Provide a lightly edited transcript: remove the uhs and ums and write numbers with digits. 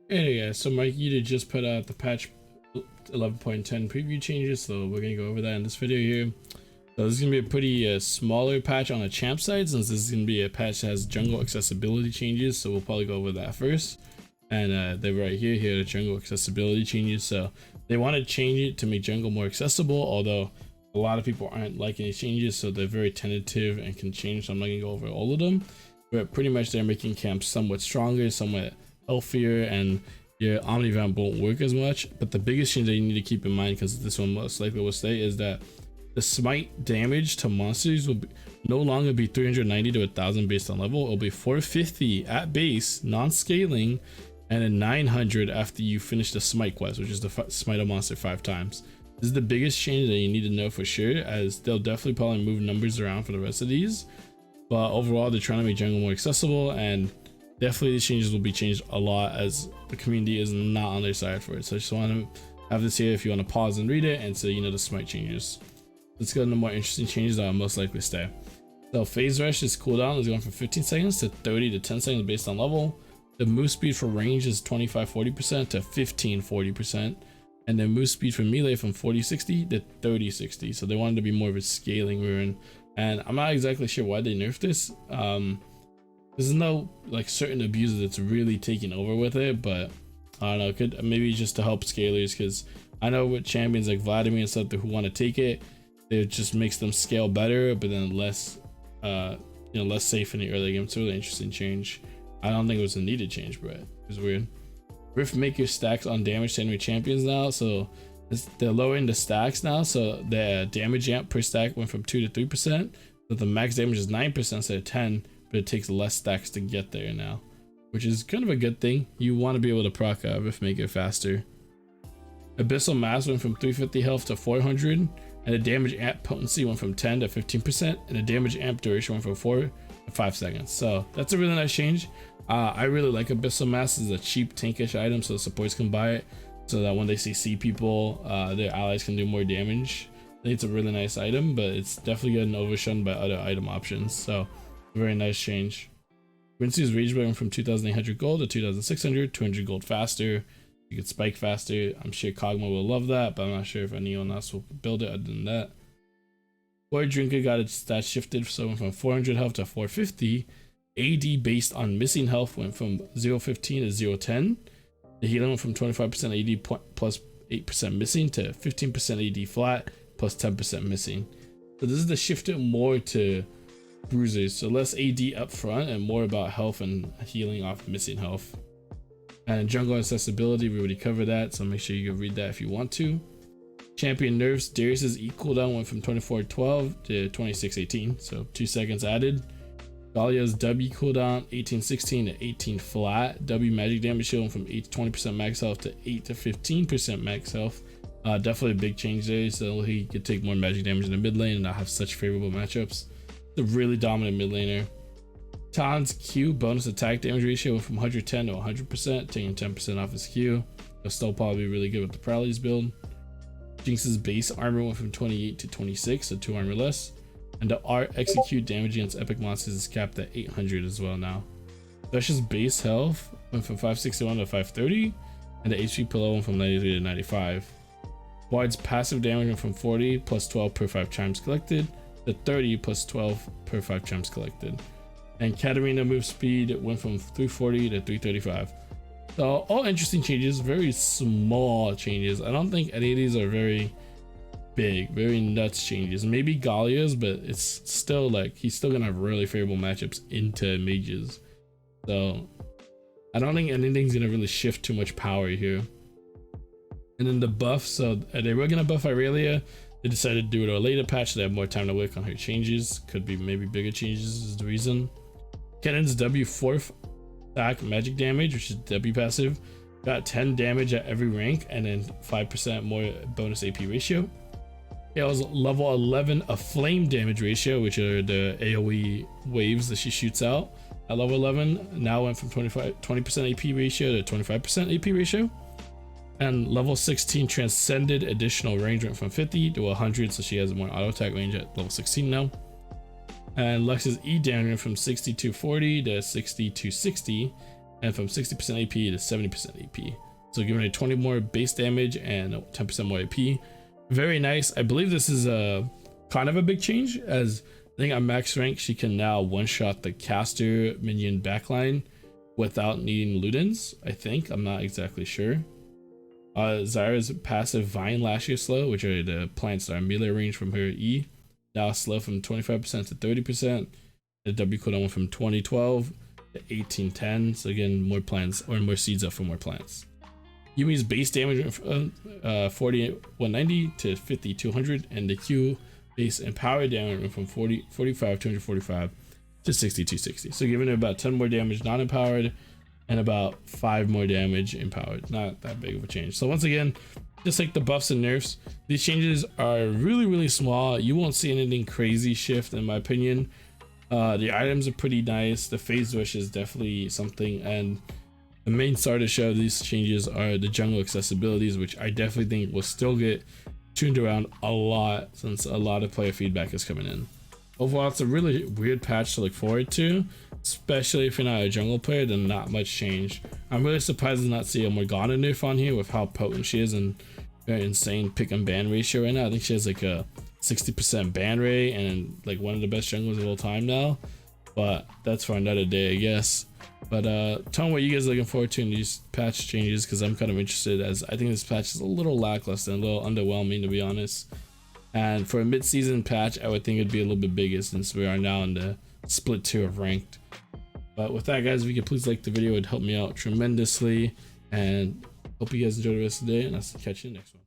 Hey guys, so Mike Ida just put out the patch 11.10 preview changes, so we're gonna go over that in this video here. So this is gonna be a pretty smaller patch on the champ side, since this is gonna be a patch that has jungle accessibility changes. So we'll probably go over that first. And they're right here. Here are the jungle accessibility changes. So they want to change it to make jungle more accessible, although a lot of people aren't liking these changes, so they're very tentative and can change. So I'm not gonna go over all of them, but pretty much they're making camps somewhat stronger, somewhat healthier, and your omnivamp won't work as much. But the biggest change that you need to keep in mind, because this one most likely will stay, is that the smite damage to monsters will no longer be 390 to 1000 based on level. It'll be 450 at base, non-scaling, and then 900 after you finish the smite quest, which is the smite a monster 5 times. This is the biggest change that you need to know for sure, as they'll definitely probably move numbers around for the rest of these. But overall, they're trying to make jungle more accessible, and definitely these changes will be changed a lot, as the community is not on their side for it. So I just want to have this here if you want to pause and read it and so you know the smite changes. Let's go into more interesting changes that will most likely stay. So phase rush is cooldown is going from 15 seconds to 30 to 10 seconds based on level. The move speed for range is 25-40% to 15-40%. And then move speed for melee from 40-60 to 30-60. So they wanted to be more of a scaling rune. And I'm not exactly sure why they nerfed this. There's no like certain abuser that's really taking over with it, but I don't know, could maybe just to help scalers, because I know with champions like Vladimir and stuff who want to take it, it just makes them scale better, but then less less safe in the early game. It's a really interesting change. I don't think it was a needed change, but it was weird. Rift Maker stacks on damage to enemy champions now, so they're lowering the stacks now, so the damage amp per stack went from 2 to 3%, but the max damage is 9% instead of 10, but it takes less stacks to get there now, which is kind of a good thing. You want to be able to proc Rift Maker faster. Abyssal Mass went from 350 health to 400, and the damage amp potency went from 10 to 15%, and the damage amp duration went from 4 to 5 seconds. So that's a really nice change. I really like Abyssal Mass as a cheap tankish item, so the supports can buy it, so that when they see people, their allies can do more damage. I think it's a really nice item, but it's definitely getting overshone by other item options. So very nice change. Quincy's Rage went from 2,800 gold to 2,600, 200 gold faster. You can spike faster. I'm sure Kog'Maw will love that, but I'm not sure if anyone else will build it other than that. Core Drinker got its stats shifted, so went from 400 health to 450. AD based on missing health went from 0.15 to 0.10. The healing went from 25% AD plus 8% missing to 15% AD flat plus 10% missing. So this is the shifted more to bruisers, so less AD up front and more about health and healing off missing health. And jungle accessibility, we already covered that, so make sure you go read that if you want to. Champion nerfs, Darius's E cooldown went from 24:12 to 26:18, so 2 seconds added. Dahlia's W cooldown 18:16 to 18 flat. W magic damage shield went from 8 to 20% max health to 8 to 15% max health. Definitely a big change there, so he could take more magic damage in the mid lane and not have such favorable matchups. The really dominant mid laner. Tan's Q bonus attack damage ratio went from 110 to 100%, taking 10% off his Q. He'll still probably be really good with the Prowley's build. Jinx's base armor went from 28 to 26, so 2 armor less. And the R execute damage against epic monsters is capped at 800 as well now. Luscious base health went from 561 to 530, and the HP pillow went from 93 to 95. Ward's passive damage went from 40 plus 12 per 5 chimes collected to 30 plus 12 per 5 chimes collected. And Katarina move speed went from 340 to 335. So all interesting changes, very small changes. I don't think any of these are very big, very nuts changes. Maybe Gallia's, but it's still like he's still gonna have really favorable matchups into mages. So I don't think anything's gonna really shift too much power here. And then the buff, so they were gonna buff Irelia. They decided to do it a later patch, so they have more time to work on her changes. Could be maybe bigger changes is the reason. Cannon's W 4th stack magic damage, which is W passive, got 10 damage at every rank and then 5% more bonus AP ratio. It was level 11 a flame damage ratio, which are the AoE waves that she shoots out at level 11. Now went from 20% AP ratio to 25% AP ratio. And level 16 transcended additional range went from 50 to 100, so she has more auto attack range at level 16 now. And Lux's E damage went from 6240 to 6260, and from 60% AP to 70% AP. So giving her 20 more base damage and 10% more AP. Very nice. I believe this is a kind of a big change, as I think at max rank she can now one-shot the caster minion backline without needing Ludens. I think, I'm not exactly sure. Zyra's passive Vine Lasher slow, which are the plants that are melee range from her E, now slow from 25% to 30%. The W cooldown went from 2012 to 1810. So again, more plants or more seeds up for more plants. Yumi's base damage went from 4190 to 5200, and the Q base and power damage went from 245 to 6260. So giving it about 10 more damage non-empowered and about 5 more damage empowered. Not that big of a change. So once again, just like the buffs and nerfs, these changes are really small. You won't see anything crazy shift in my opinion. The items are pretty nice. The phase rush is definitely something, and the main star to show these changes are the jungle accessibilities, which I definitely think will still get tuned around a lot since a lot of player feedback is coming in. Overall, it's a really weird patch to look forward to, especially if you're not a jungle player. Then not much change. I'm really surprised to not see a Morgana nerf on here with how potent she is and very insane pick and ban ratio right now. I think she has like a 60% ban rate and like one of the best junglers of all time now, but that's for another day, I guess. But tell me what you guys are looking forward to in these patch changes, because I'm kind of interested, as I think this patch is a little lackluster and a little underwhelming, to be honest. And for a mid-season patch, I would think it'd be a little bit bigger since we are now in the split tier of ranked. But with that, guys, if you could please like the video, it'd help me out tremendously. And hope you guys enjoy the rest of the day, and I'll catch you in the next one.